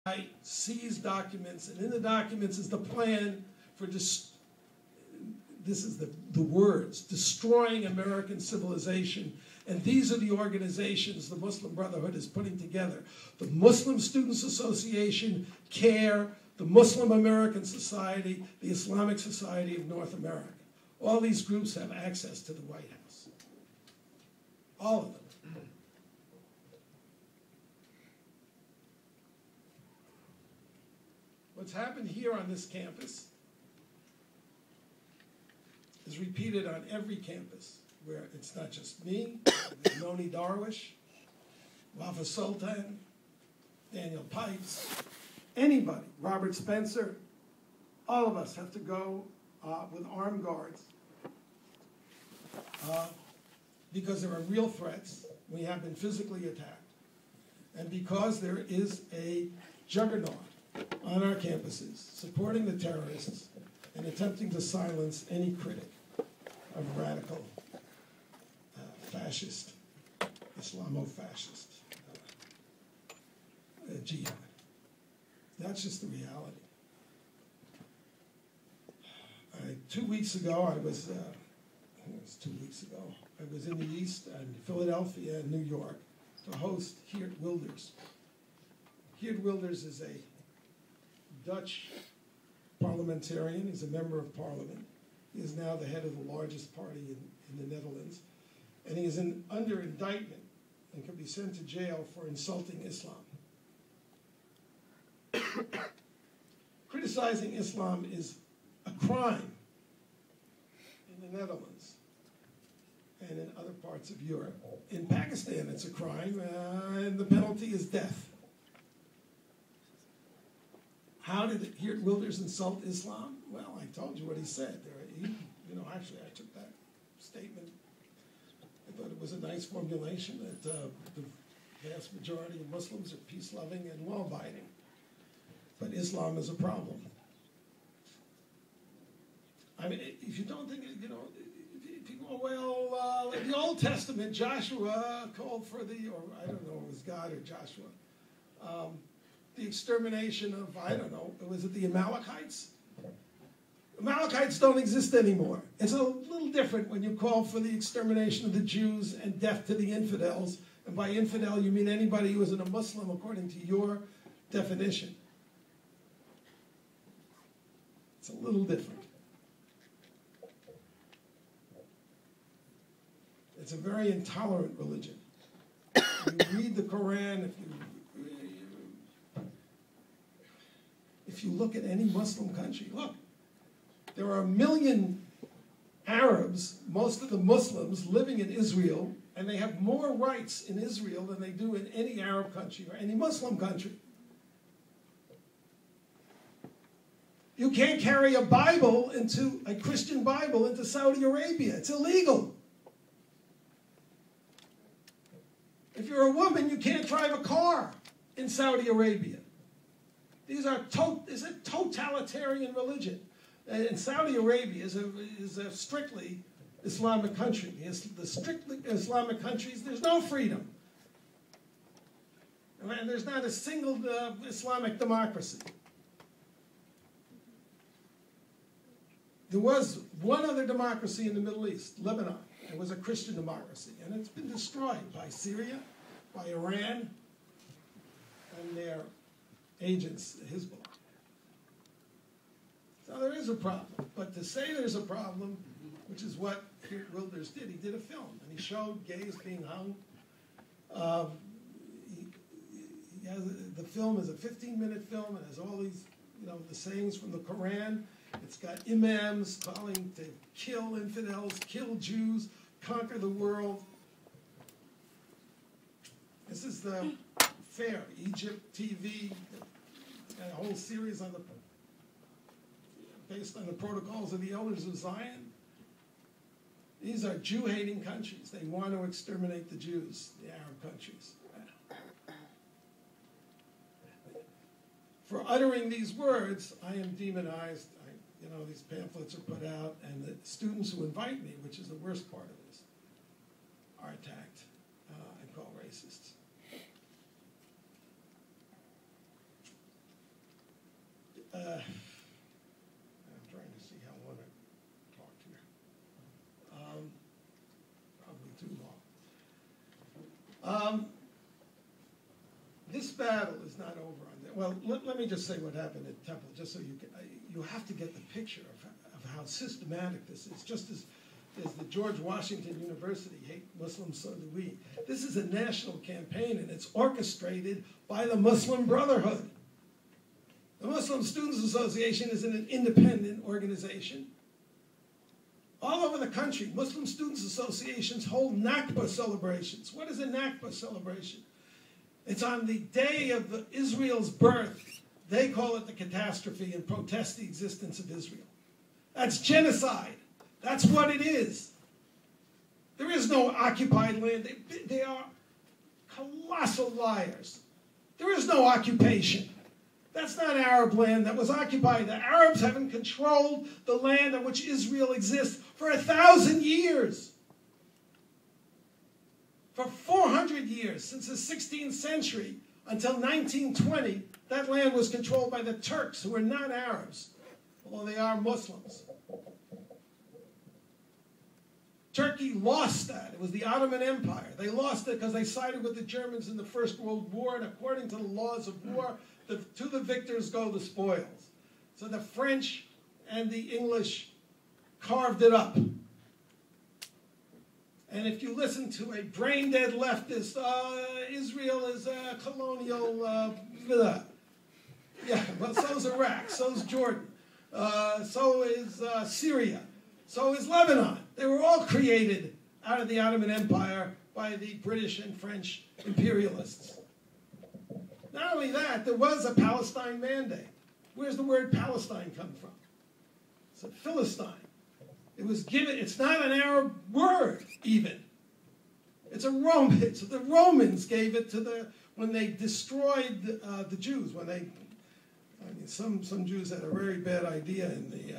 I seized documents, and in the documents is the plan for this is the words, destroying American civilization. And these are the organizations the Muslim Brotherhood is putting together. The Muslim Students Association, CARE, the Muslim American Society, the Islamic Society of North America. All these groups have access to the White House. All of them. What's happened here on this campus is repeated on every campus, where it's not just me, Noni Darwish, Wafa Sultan, Daniel Pipes, anybody, Robert Spencer, all of us have to go with armed guards because there are real threats. We have been physically attacked. And because there is a juggernaut on our campuses supporting the terrorists and attempting to silence any critic of radical fascist, Islamo-fascist jihad. That's just the reality. 2 weeks ago, I was, I think it was 2 weeks ago, I was in the East, in Philadelphia and New York, to host Geert Wilders. Geert Wilders is a Dutch parliamentarian. He's a member of parliament. He is now the head of the largest party in the Netherlands. And he is under indictment and can be sent to jail for insulting Islam. Criticizing Islam is a crime in the Netherlands and in other parts of Europe. In Pakistan, it's a crime, and the penalty is death. How did Geert Wilders insult Islam? Well, I told you what he said. Actually, I took that statement. I thought it was a nice formulation that the vast majority of Muslims are peace-loving and law-abiding. But Islam is a problem. I mean, if you don't think, if you go, well, in the Old Testament, Joshua called for or I don't know, it was God or Joshua, the extermination of, I don't know, was it the Amalekites? Amalekites don't exist anymore. It's a little different when you call for the extermination of the Jews and death to the infidels. And by infidel, you mean anybody who isn't a Muslim according to your definition. It's a little different. It's a very intolerant religion. You read the Quran, if you look at any Muslim country, look, there are 1 million Arabs, most of the Muslims, living in Israel, and they have more rights in Israel than they do in any Arab country or any Muslim country. You can't carry a Christian Bible into Saudi Arabia. It's illegal. If you're a woman, you can't drive a car in Saudi Arabia. It's a totalitarian religion. And Saudi Arabia is a strictly Islamic country. The strictly Islamic countries, there's no freedom. And there's not a single Islamic democracy. There was one other democracy in the Middle East, Lebanon. It was a Christian democracy. And it's been destroyed by Syria, by Iran, and their agents, Hezbollah. So there is a problem. But to say there's a problem, which is what Geert Wilders did, he did a film, and he showed gays being hung. The film is a 15-minute film, and has all these, the sayings from the Quran. It's got imams calling to kill infidels, kill Jews, conquer the world. This is the Fair, Egypt TV, a whole series on based on the protocols of the elders of Zion. These are Jew-hating countries. They want to exterminate the Jews, the Arab countries. For uttering these words, I am demonized. These pamphlets are put out, and the students who invite me, which is the worst part of this, are attacked and called racists. over on that. Well, let me just say what happened at Temple, just so you have to get the picture of how systematic this is. Just as the George Washington University, hate Muslims, so do we. This is a national campaign, and it's orchestrated by the Muslim Brotherhood. The Muslim Students Association is an independent organization. All over the country, Muslim Students Associations hold Nakba celebrations. What is a Nakba celebration? It's on the day of Israel's birth. They call it the catastrophe and protest the existence of Israel. That's genocide. That's what it is. There is no occupied land. They are colossal liars. There is no occupation. That's not Arab land that was occupied. The Arabs haven't controlled the land on which Israel exists for 1,000 years. For 400 years, since the 16th century until 1920, that land was controlled by the Turks, who are not Arabs, although they are Muslims. Turkey lost that. It was the Ottoman Empire. They lost it because they sided with the Germans in the First World War, and according to the laws of war, to the victors go the spoils. So the French and the English carved it up. And if you listen to a brain-dead leftist, Israel is a colonial, yeah, well, so's Iraq, so's Jordan, so is Syria, so is Lebanon. They were all created out of the Ottoman Empire by the British and French imperialists. Not only that, there was a Palestine mandate. Where's the word Palestine come from? It's a Philistine. It was given, it's not an Arab word, even. It's a Roman, so the Romans gave it to when they destroyed the Jews, when they, I mean, some Jews had a very bad idea in the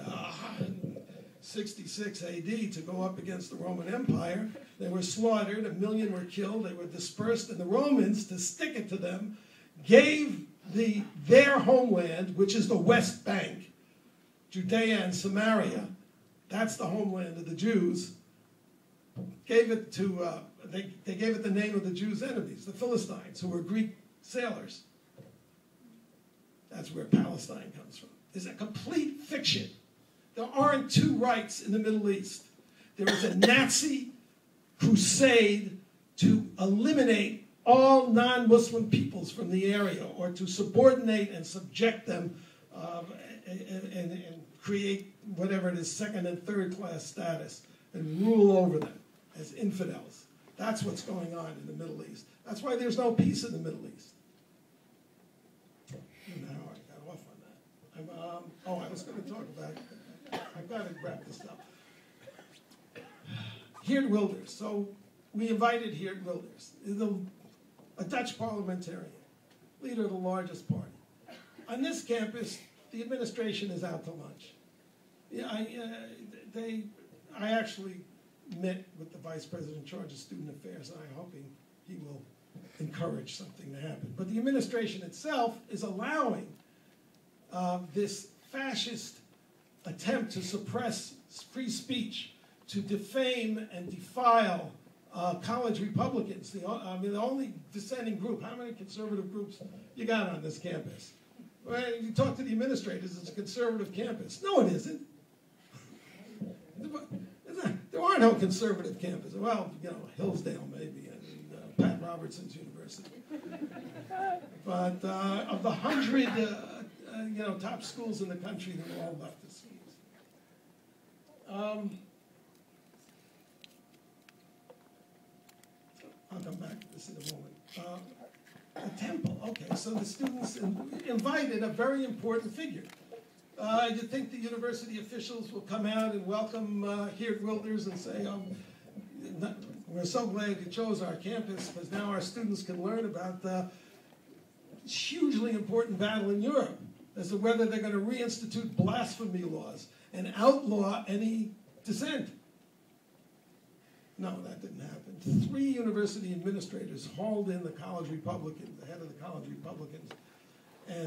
66 AD to go up against the Roman Empire. They were slaughtered, 1 million were killed, they were dispersed, and the Romans, to stick it to them, gave their homeland, which is the West Bank, Judea and Samaria, that's the homeland of the Jews, gave it to, they gave it the name of the Jews' enemies, the Philistines, who were Greek sailors. That's where Palestine comes from. It's a complete fiction. There aren't two rights in the Middle East. There is a Nazi crusade to eliminate all non-Muslim peoples from the area, or to subordinate and subject them and create whatever it is, second and third class status, and rule over them as infidels. That's what's going on in the Middle East. That's why there's no peace in the Middle East. Now I got off on that. I was going to talk about, I've got to wrap this up. Geert Wilders. So we invited Geert Wilders, a Dutch parliamentarian, leader of the largest party. On this campus, the administration is out to lunch. Yeah, I actually met with the vice president in charge of student affairs, and I'm hoping he will encourage something to happen. But the administration itself is allowing this fascist attempt to suppress free speech, to defame and defile college Republicans. The only dissenting group. How many conservative groups you got on this campus? Well, you talk to the administrators, it's a conservative campus. No, it isn't. There are no conservative campuses. Well, you know, Hillsdale maybe, and Pat Robertson's University. But of the 100, top schools in the country, they're all leftist schools. I'll come back to this in a moment. The temple, okay, so the students invited a very important figure. You think the university officials will come out and welcome Geert Wilders and say, we're so glad you chose our campus because now our students can learn about the hugely important battle in Europe as to whether they're going to reinstitute blasphemy laws and outlaw any dissent. No, that didn't happen. 3 university administrators hauled in the college Republicans, the head of the college Republicans, and